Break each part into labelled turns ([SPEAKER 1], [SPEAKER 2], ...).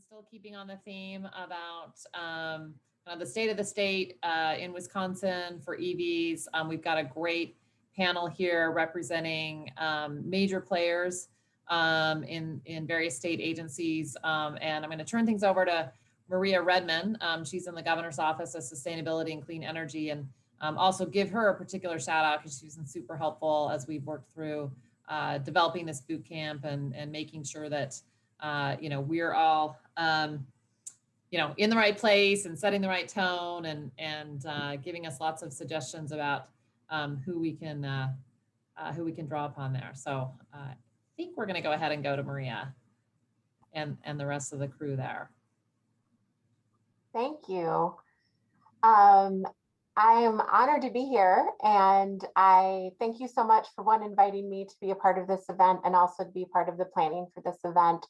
[SPEAKER 1] still keeping on the theme about the state of the state in Wisconsin for EVs. We've got a great panel here representing major players in various state agencies. And I'm going to turn things over to Maria Redman. She's in the governor's office of sustainability and clean energy, and also give her a particular shout out because she's been super helpful as we've worked through developing this boot camp and making sure that we're all in the right place and setting the right tone and giving us lots of suggestions about who we can draw upon there. So I think we're going to go ahead and go to Maria and the rest of the crew there.
[SPEAKER 2] Thank you. I am honored to be here, and I thank you so much for inviting me to be a part of this event and also to be part of the planning for this event.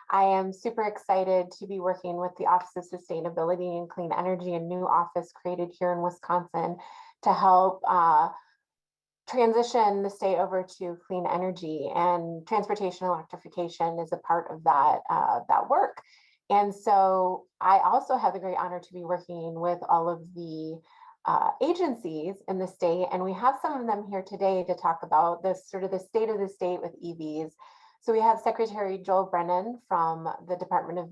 [SPEAKER 2] I am super excited to be working with the Office of Sustainability and Clean Energy, a new office created here in Wisconsin to help transition the state over to clean energy, and transportation electrification is a part of that work. And so I also have the great honor to be working with all of the agencies in the state, and we have some of them here today to talk about this sort of the state of the state with EVs. So we have Secretary Joel Brennan from the Department of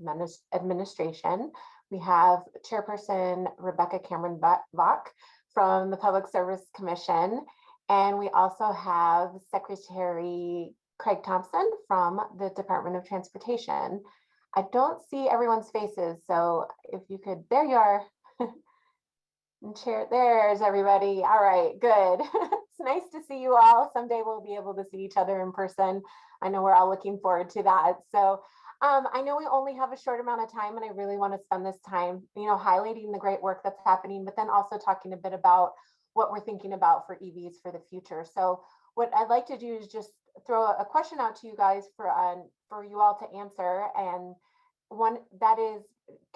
[SPEAKER 2] Administration. We have Chairperson Rebecca Cameron Bach from the Public Service Commission, and we also have Secretary Craig Thompson from the Department of Transportation. I don't see everyone's faces, so if you could, there you are. And chair, there's everybody. All right, good. It's nice to see you all. Someday we'll be able to see each other in person. I know we're all looking forward to that. So I know we only have a short amount of time, and I really want to spend this time, highlighting the great work that's happening, but then also talking a bit about what we're thinking about for EVs for the future. So what I'd like to do is just throw a question out to you guys for you all to answer. And one that is,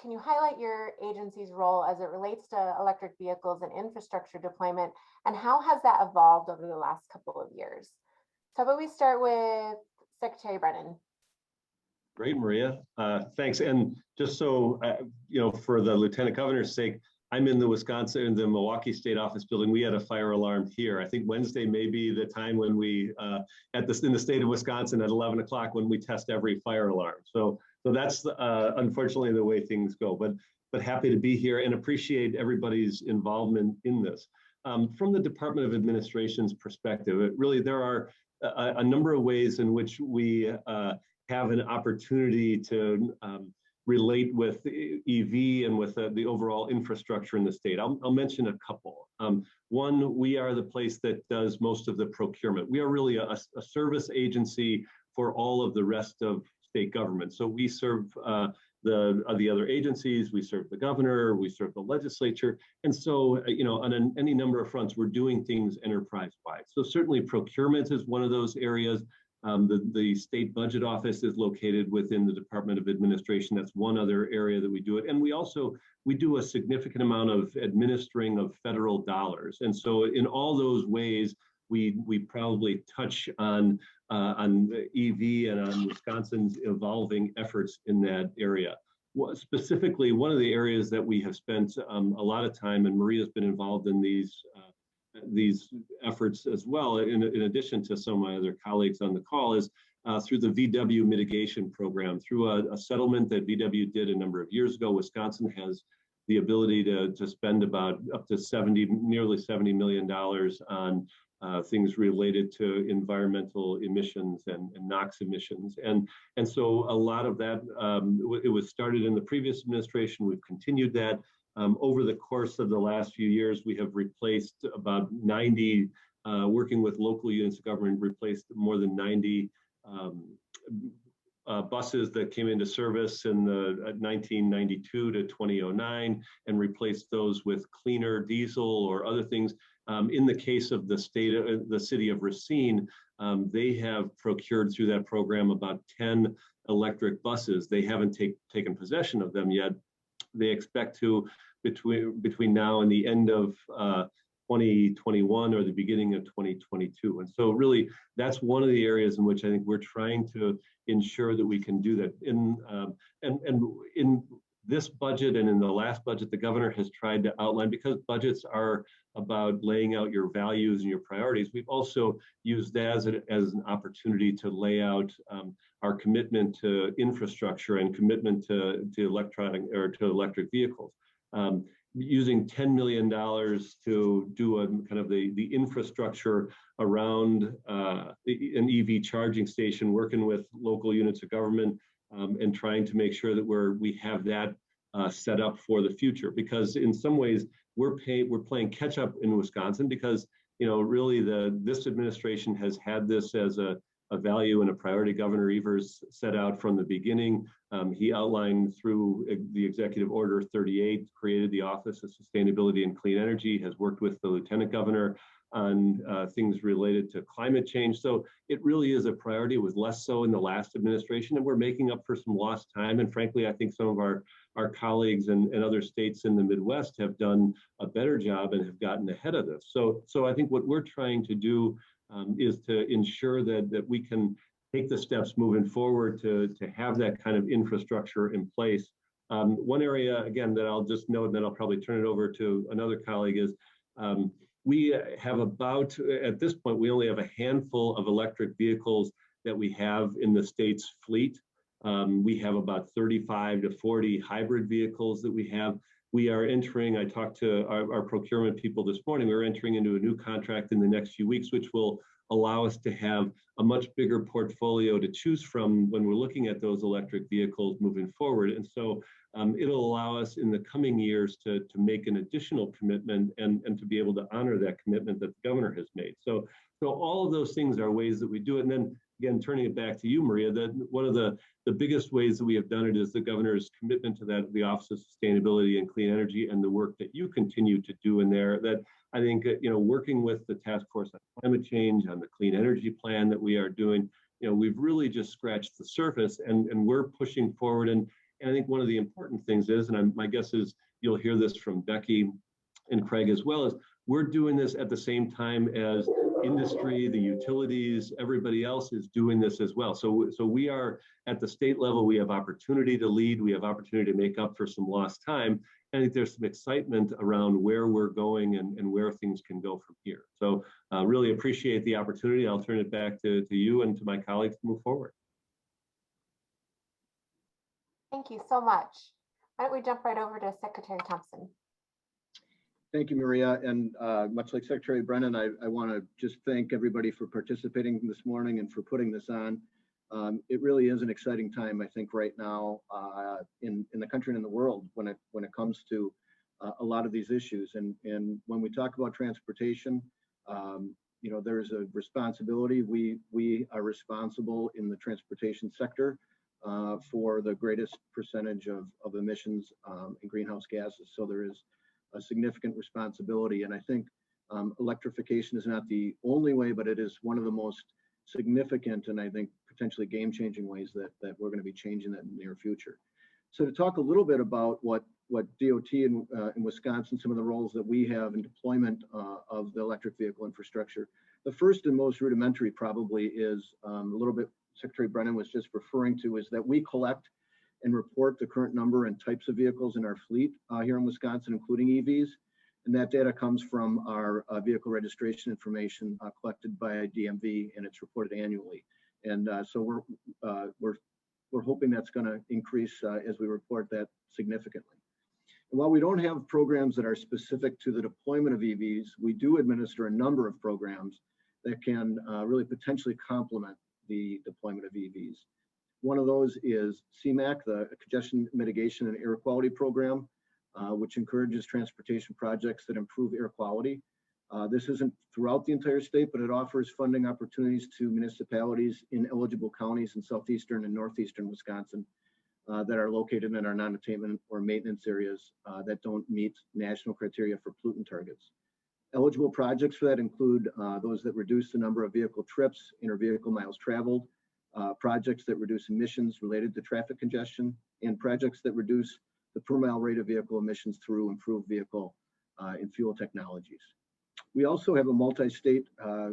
[SPEAKER 2] can you highlight your agency's role as it relates to electric vehicles and infrastructure deployment, and how has that evolved over the last couple of years? So how about we start with Secretary Brennan?
[SPEAKER 3] Great, Maria. Thanks. And just so, for the Lieutenant Governor's sake, I'm in the Milwaukee State Office building. We had a fire alarm here. I think Wednesday may be the time when we, in the state of Wisconsin at 11 o'clock when we test every fire alarm. So that's unfortunately the way things go, but happy to be here and appreciate everybody's involvement in this. From the Department of Administration's perspective, there are a number of ways in which we have an opportunity to relate with EV and with the overall infrastructure in the state. I'll mention a couple. One, we are the place that does most of the procurement. We are really a service agency for all of the rest of state government. So we serve the other agencies, we serve the governor, we serve the legislature. And so, on any number of fronts, we're doing things enterprise-wide. So certainly procurement is one of those areas. The state budget office is located within the Department of Administration. That's one other area that we do it. And we do a significant amount of administering of federal dollars. And so in all those ways, we probably touch on EV and on Wisconsin's evolving efforts in that area. Specifically, one of the areas that we have spent a lot of time, and Maria's been involved in these efforts as well, in addition to some of my other colleagues on the call, is through the VW Mitigation Program. Through a settlement that VW did a number of years ago, Wisconsin has the ability to spend about up to nearly $70 million on things related to environmental emissions and NOx emissions. And so a lot of that, it was started in the previous administration. We've continued that. Over the course of the last few years, we have replaced about 90, working with local units of government, replaced more than 90 buses that came into service in the 1992 to 2009, and replaced those with cleaner diesel or other things. In the case of the city of Racine, they have procured through that program about 10 electric buses. They haven't taken possession of them yet. They expect to, between now and the end of 2021 or the beginning of 2022. And so really, that's one of the areas in which I think we're trying to ensure that we can do that. In this budget and in the last budget, the governor has tried to outline, because budgets are about laying out your values and your priorities, we've also used that as an opportunity to lay out our commitment to infrastructure and commitment to electric vehicles. Using $10 million to do a kind of the infrastructure around an EV charging station, working with local units of government, and trying to make sure that we have that set up for the future. Because in some ways we're playing catch up in Wisconsin, because really this administration has had this as a value and a priority. Governor Evers set out from the beginning. He outlined through the Executive Order 38, created the Office of Sustainability and Clean Energy, has worked with the Lieutenant Governor on things related to climate change. So it really is a priority. It was less so in the last administration, and we're making up for some lost time. And frankly, I think some of our colleagues and other states in the Midwest have done a better job and have gotten ahead of this. So I think what we're trying to do is to ensure that we can take the steps moving forward to have that kind of infrastructure in place. One area, again, that I'll just note, and then I'll probably turn it over to another colleague, is we have at this point, we only have a handful of electric vehicles that we have in the state's fleet. We have about 35 to 40 hybrid vehicles that we have. We are entering, I talked to our procurement people this morning, we're entering into a new contract in the next few weeks, which will allow us to have a much bigger portfolio to choose from when we're looking at those electric vehicles moving forward. And so it'll allow us in the coming years to make an additional commitment and to be able to honor that commitment that the governor has made. So all of those things are ways that we do it. And then again, turning it back to you, Maria, that one of the biggest ways that we have done it is the governor's commitment to the Office of Sustainability and Clean Energy, and the work that you continue to do in there. That I think, working with the Task Force on Climate Change, on the Clean Energy Plan that we are doing, we've really just scratched the surface, and we're pushing forward. And I think one of the important things is, and my guess is you'll hear this from Becky and Craig as well, is we're doing this at the same time as industry, the utilities, everybody else is doing this as well. So we are at the state level, we have opportunity to lead, we have opportunity to make up for some lost time. I think there's some excitement around where we're going and where things can go from here. So really appreciate the opportunity. I'll turn it back to you and to my colleagues to move forward.
[SPEAKER 2] Thank you so much. Why don't we jump right over to Secretary Thompson?
[SPEAKER 4] Thank you, Maria. And much like Secretary Brennan, I want to just thank everybody for participating this morning and for putting this on. It really is an exciting time, I think, right now in the country and in the world when it comes to a lot of these issues. And when we talk about transportation, there's a responsibility. We are responsible in the transportation sector for the greatest percentage of emissions and greenhouse gases. So there is a significant responsibility. And I think electrification is not the only way, but it is one of the most significant and I think potentially game-changing ways that we're going to be changing that in the near future. So to talk a little bit about what DOT in Wisconsin, some of the roles that we have in deployment of the electric vehicle infrastructure. The first and most rudimentary probably is a little bit Secretary Brennan was just referring to, is that we collect and report the current number and types of vehicles in our fleet here in Wisconsin, including EVs. And that data comes from our vehicle registration information collected by DMV, and it's reported annually. And so we're hoping that's going to increase as we report that significantly. And while we don't have programs that are specific to the deployment of EVs, we do administer a number of programs that can really potentially complement the deployment of EVs. One of those is CMAQ, the Congestion Mitigation and Air Quality Program, which encourages transportation projects that improve air quality. This isn't throughout the entire state, but it offers funding opportunities to municipalities in eligible counties in southeastern and northeastern Wisconsin that are located in our non-attainment or maintenance areas that don't meet national criteria for pollutant targets. Eligible projects for that include those that reduce the number of vehicle trips, inter-vehicle miles traveled, projects that reduce emissions related to traffic congestion, and projects that reduce the per mile rate of vehicle emissions through improved vehicle and fuel technologies. We also have a multi-state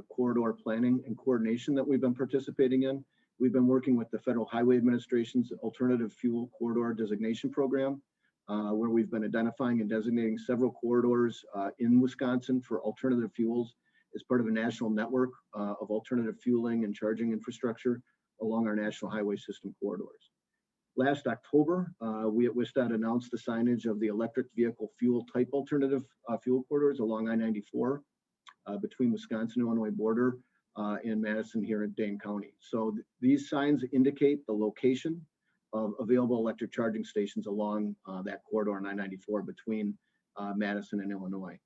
[SPEAKER 4] corridor planning and coordination that we've been participating in. We've been working with the Federal Highway Administration's Alternative Fuel Corridor Designation Program, where we've been identifying and designating several corridors in Wisconsin for alternative fuels as part of a national network of alternative fueling and charging infrastructure along our national highway system corridors. Last October, we at WISDOT announced the signage of the electric vehicle fuel type alternative fuel corridors along I-94 between Wisconsin-Illinois border and Madison here in Dane County. So these signs indicate the location of available electric charging stations along that corridor on I-94 between Madison and Illinois.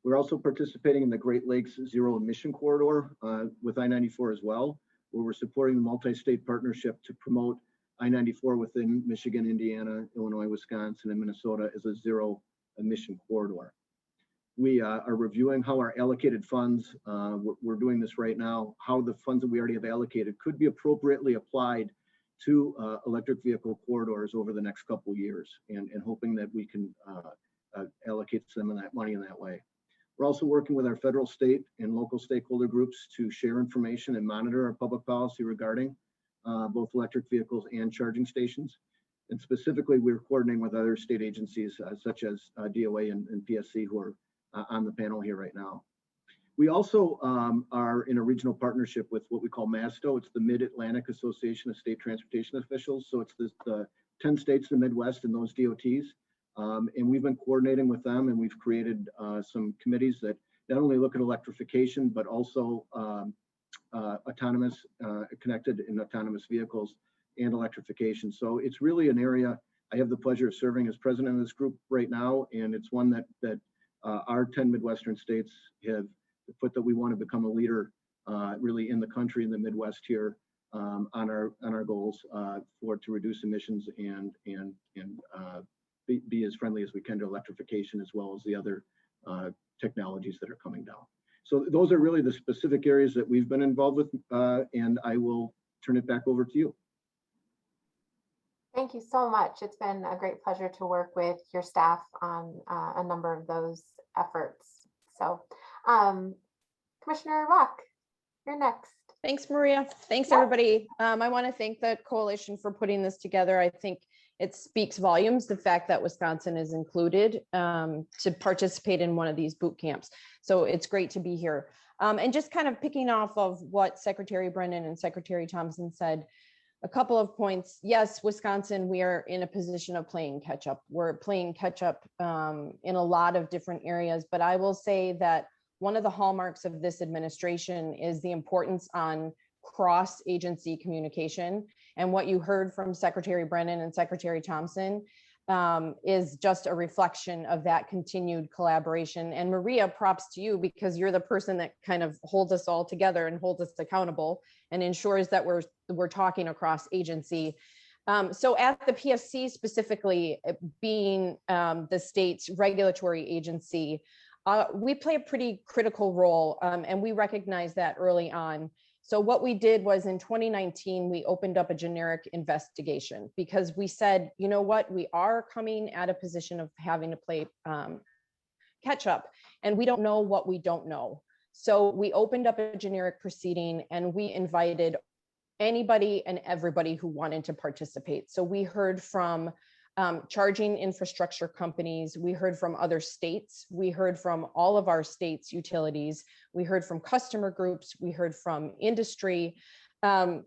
[SPEAKER 4] We're also participating in the Great Lakes Zero Emission Corridor with I-94 as well, where we're supporting the multi-state partnership to promote I-94 within Michigan, Indiana, Illinois, Wisconsin, and Minnesota as a zero emission corridor. We are reviewing how our allocated funds, we're doing this right now, how the funds that we already have allocated could be appropriately applied to electric vehicle corridors over the next couple of years, and hoping that we can allocate some of that money in that way. We're also working with our federal, state, and local stakeholder groups to share information and monitor our public policy regarding both electric vehicles and charging stations. And specifically, we're coordinating with other state agencies such as DOA and PSC, who are on the panel here right now. We also are in a regional partnership with what we call MASTO. It's the Mid-Atlantic Association of State Transportation Officials. So it's the 10 states in the Midwest and those DOTs. And we've been coordinating with them, and we've created some committees that not only look at electrification, but also autonomous, connected and autonomous vehicles and electrification. So it's really an area I have the pleasure of serving as president of this group right now. And it's one that our 10 Midwestern states have put that we want to become a leader really in the country, in the Midwest here, on our goals to reduce emissions and be as friendly as we can to electrification, as well as the other technologies that are coming down. So those are really the specific areas that we've been involved with, and I will turn it back over to you.
[SPEAKER 2] Thank you so much. It's been a great pleasure to work with your staff on a number of those efforts. So Commissioner Rock, you're next.
[SPEAKER 5] Thanks, Maria. Thanks,
[SPEAKER 2] Yeah.
[SPEAKER 5] everybody. I want to thank the coalition for putting this together. I think it speaks volumes, the fact that Wisconsin is included to participate in one of these boot camps. So it's great to be here. And just kind of picking off of what Secretary Brennan and Secretary Thompson said, a couple of points. Yes, Wisconsin, we are in a position of playing catch up. We're playing catch up in a lot of different areas, but I will say that one of the hallmarks of this administration is the importance on cross-agency communication. And what you heard from Secretary Brennan and Secretary Thompson is just a reflection of that continued collaboration. And Maria, props to you, because you're the person that kind of holds us all together and holds us accountable and ensures that we're talking across agency. So at the PSC specifically, being the state's regulatory agency, we play a pretty critical role, and we recognize that early on. So what we did was in 2019, we opened up a generic investigation because we said, you know what, we are coming at a position of having to play catch up, and we don't know what we don't know. So we opened up a generic proceeding and we invited anybody and everybody who wanted to participate. So we heard from charging infrastructure companies. We heard from other states. We heard from all of our states' utilities. We heard from customer groups. We heard from industry. And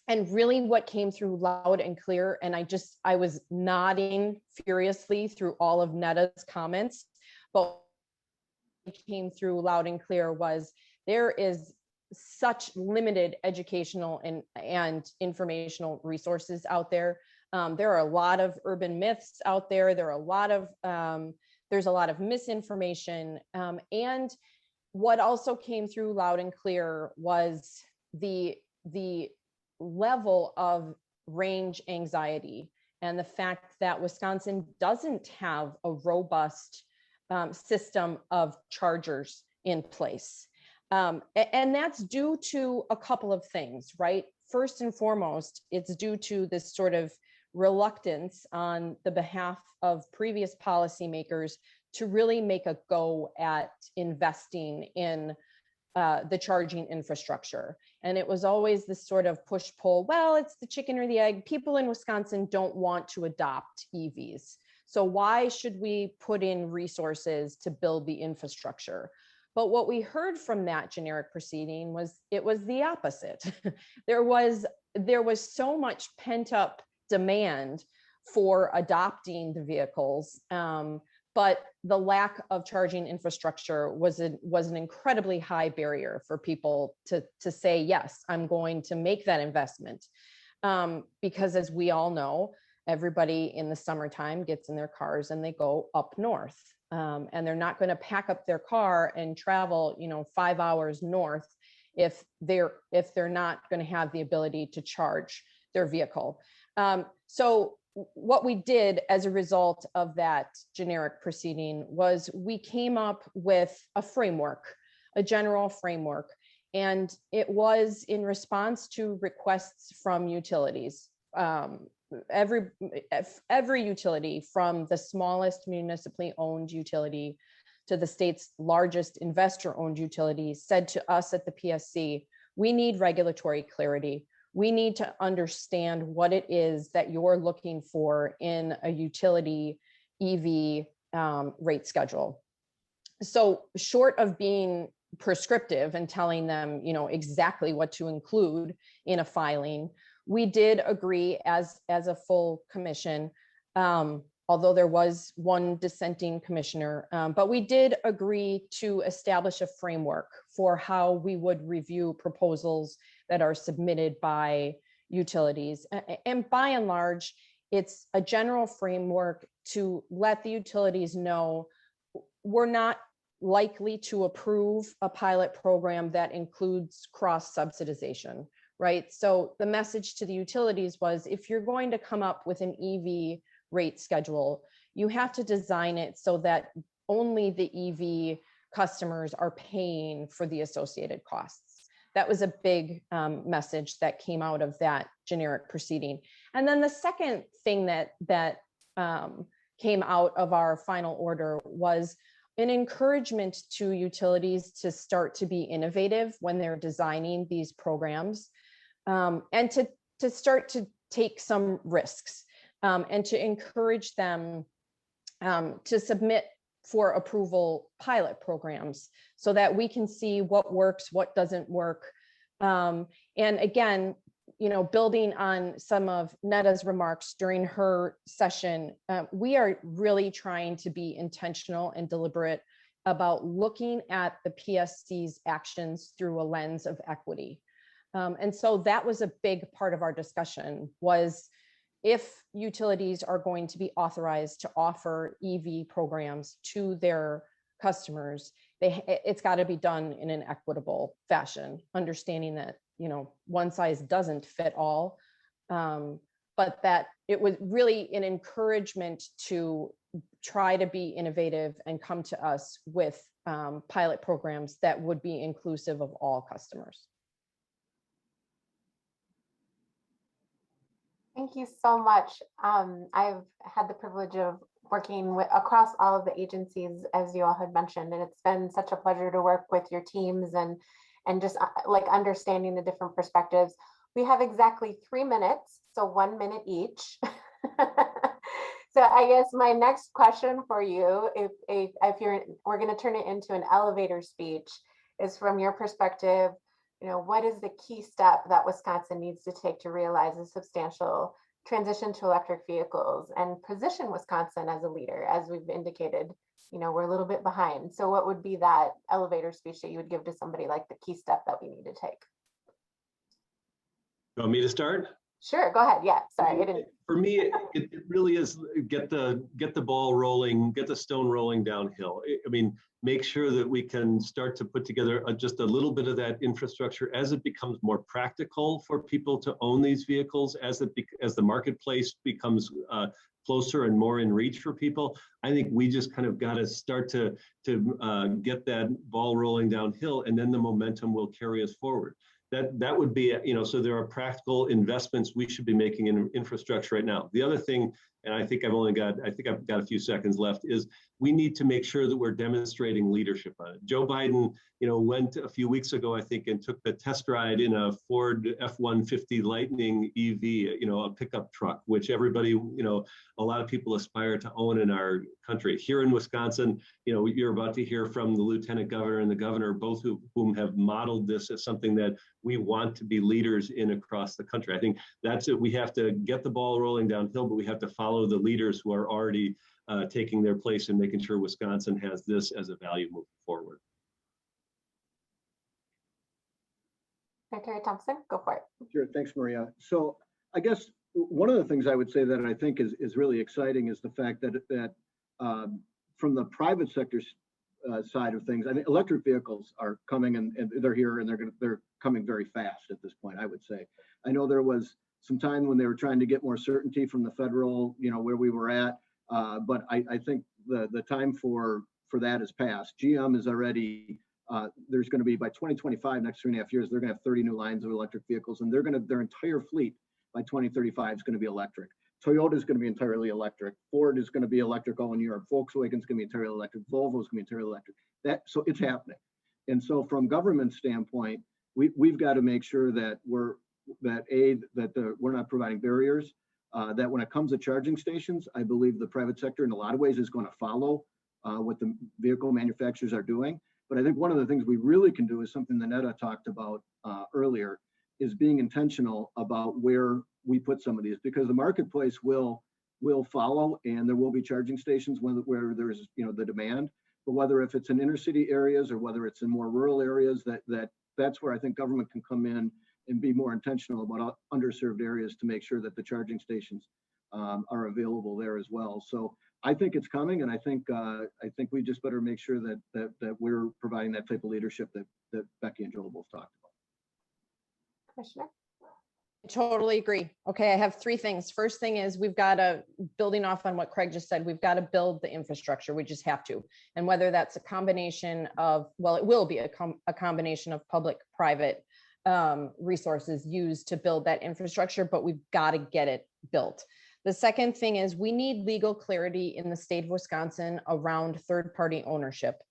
[SPEAKER 5] really what came through loud and clear, and I was nodding furiously through all of Netta's comments, but what came through loud and clear was there is such limited educational and informational resources out there. There are a lot of urban myths out there. There's a lot of misinformation. And what also came through loud and clear was the level of range anxiety and the fact that Wisconsin doesn't have a robust system of chargers in place. And that's due to a couple of things, right? First and foremost, it's due to this sort of reluctance on the behalf of previous policymakers to really make a go at investing in the charging infrastructure. And it was always this sort of push-pull, well, it's the chicken or the egg. People in Wisconsin don't want to adopt EVs. So why should we put in resources to build the infrastructure? But what we heard from that generic proceeding was it was the opposite. there was so much pent-up demand for adopting the vehicles, but the lack of charging infrastructure was an incredibly high barrier for people to say, yes, I'm going to make that investment. Because as we all know, everybody in the summertime gets in their cars and they go up north. And they're not going to pack up their car and travel, 5 hours north if they're not going to have the ability to charge their vehicle. So what we did as a result of that generic proceeding was we came up with a framework, a general framework, and it was in response to requests from utilities. Every utility, from the smallest municipally owned utility to the state's largest investor owned utility, said to us at the PSC, we need regulatory clarity. We need to understand what it is that you're looking for in a utility EV rate schedule. So short of being prescriptive and telling them, exactly what to include in a filing, we did agree as a full commission, although there was one dissenting commissioner, but we did agree to establish a framework for how we would review proposals that are submitted by utilities. And by and large, it's a general framework to let the utilities know we're not likely to approve a pilot program that includes cross subsidization, right? So the message to the utilities was, if you're going to come up with an EV rate schedule, you have to design it so that only the EV customers are paying for the associated costs. That was a big message that came out of that generic proceeding. And then the second thing that came out of our final order was an encouragement to utilities to start to be innovative when they're designing these programs, and to start to take some risks, and to encourage them to submit for approval pilot programs so that we can see what works, what doesn't work. And again, building on some of Netta's remarks during her session, we are really trying to be intentional and deliberate about looking at the PSC's actions through a lens of equity. And so that was a big part of our discussion, was if utilities are going to be authorized to offer EV programs to their customers, it's got to be done in an equitable fashion, understanding that, one size doesn't fit all, but that it was really an encouragement to try to be innovative and come to us with pilot programs that would be inclusive of all customers.
[SPEAKER 2] Thank you so much. I've had the privilege of working across all of the agencies, as you all had mentioned, and it's been such a pleasure to work with your teams and just like understanding the different perspectives. We have exactly 3 minutes, so 1 minute each. So I guess my next question for you, we're going to turn it into an elevator speech, is from your perspective, what is the key step that Wisconsin needs to take to realize a substantial transition to electric vehicles and position Wisconsin as a leader? As we've indicated, we're a little bit behind. So what would be that elevator speech that you would give to somebody, like the key step that we need to take?
[SPEAKER 3] You want me to start?
[SPEAKER 2] Sure, go ahead. Yeah, sorry, I didn't.
[SPEAKER 3] For me, it really is get the ball rolling, get the stone rolling downhill. I mean, make sure that we can start to put together just a little bit of that infrastructure as it becomes more practical for people to own these vehicles, as the marketplace becomes closer and more in reach for people. I think we just kind of got to start to get that ball rolling downhill, and then the momentum will carry us forward. That would be, so there are practical investments we should be making in infrastructure right now. The other thing, and I think I've got a few seconds left, is we need to make sure that we're demonstrating leadership on it. Joe Biden, went a few weeks ago, I think, and took the test ride in a Ford F-150 Lightning EV, a pickup truck, which everybody, a lot of people aspire to own in our country. Here in Wisconsin, you're about to hear from the lieutenant governor and the governor, both of whom have modeled this as something that we want to be leaders in across the country. I think that's it. We have to get the ball rolling downhill, but we have to follow the leaders who are already taking their place and making sure Wisconsin has this as a value moving forward.
[SPEAKER 2] Secretary Thompson, go for it.
[SPEAKER 4] Sure, thanks, Maria. So I guess one of the things I would say that I think is really exciting is the fact that from the private sector side of things, I think electric vehicles are coming and they're here and they're coming very fast at this point, I would say. I know there was some time when they were trying to get more certainty from the federal, where we were at, but I think the time for that has passed. GM is already, there's going to be by 2025, next 3.5 years, they're going to have 30 new lines of electric vehicles, and their entire fleet by 2035 is going to be electric. Toyota is going to be entirely electric. Ford is going to be electrical in Europe. Volkswagen is going to be entirely electric. Volvo is going to be entirely electric. So it's happening. And so from government standpoint, we've got to make sure that we're not providing barriers, that when it comes to charging stations, I believe the private sector in a lot of ways is going to follow what the vehicle manufacturers are doing. But I think one of the things we really can do is something that Netta talked about earlier, is being intentional about where we put some of these, because the marketplace will follow, and there will be charging stations where there's the demand. But whether if it's in inner city areas or whether it's in more rural areas, that's where I think government can come in and be more intentional about underserved areas to make sure that the charging stations are available there as well. So I think it's coming, and I think we just better make sure that we're providing that type of leadership that Becky and Joel both talked about.
[SPEAKER 2] Commissioner?
[SPEAKER 5] I totally agree. Okay, I have three things. First thing is we've got to, building off on what Craig just said, we've got to build the infrastructure. We just have to. And whether that's a combination of, well, it will be a combination of public-private resources used to build that infrastructure, but we've got to get it built. The second thing is we need legal clarity in the state of Wisconsin around third-party ownership.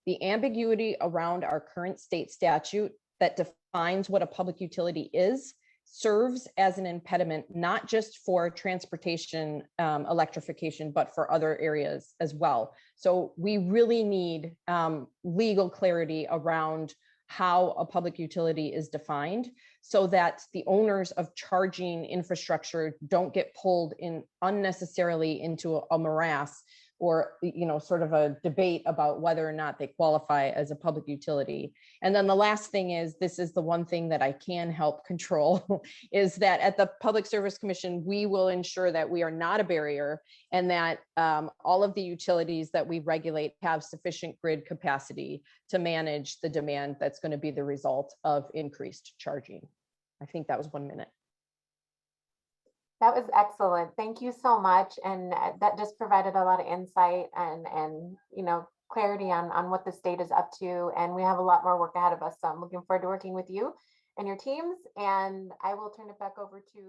[SPEAKER 5] The ambiguity around our current state statute that defines what a public utility is serves as an impediment, not just for transportation electrification, but for other areas as well. So we really need legal clarity around how a public utility is defined so that the owners of charging infrastructure don't get pulled in unnecessarily into a morass or sort of a debate about whether or not they qualify as a public utility. And then the last thing is, this is the one thing that I can help control, is that at the Public Service Commission, we will ensure that we are not a barrier and that all of the utilities that we regulate have sufficient grid capacity to manage the demand that's going to be the result of increased charging. I think that was 1 minute.
[SPEAKER 2] That was excellent. Thank you so much. And that just provided a lot of insight and clarity on what the state is up to. And we have a lot more work ahead of us. So I'm looking forward to working with you and your teams. And I will turn it back over to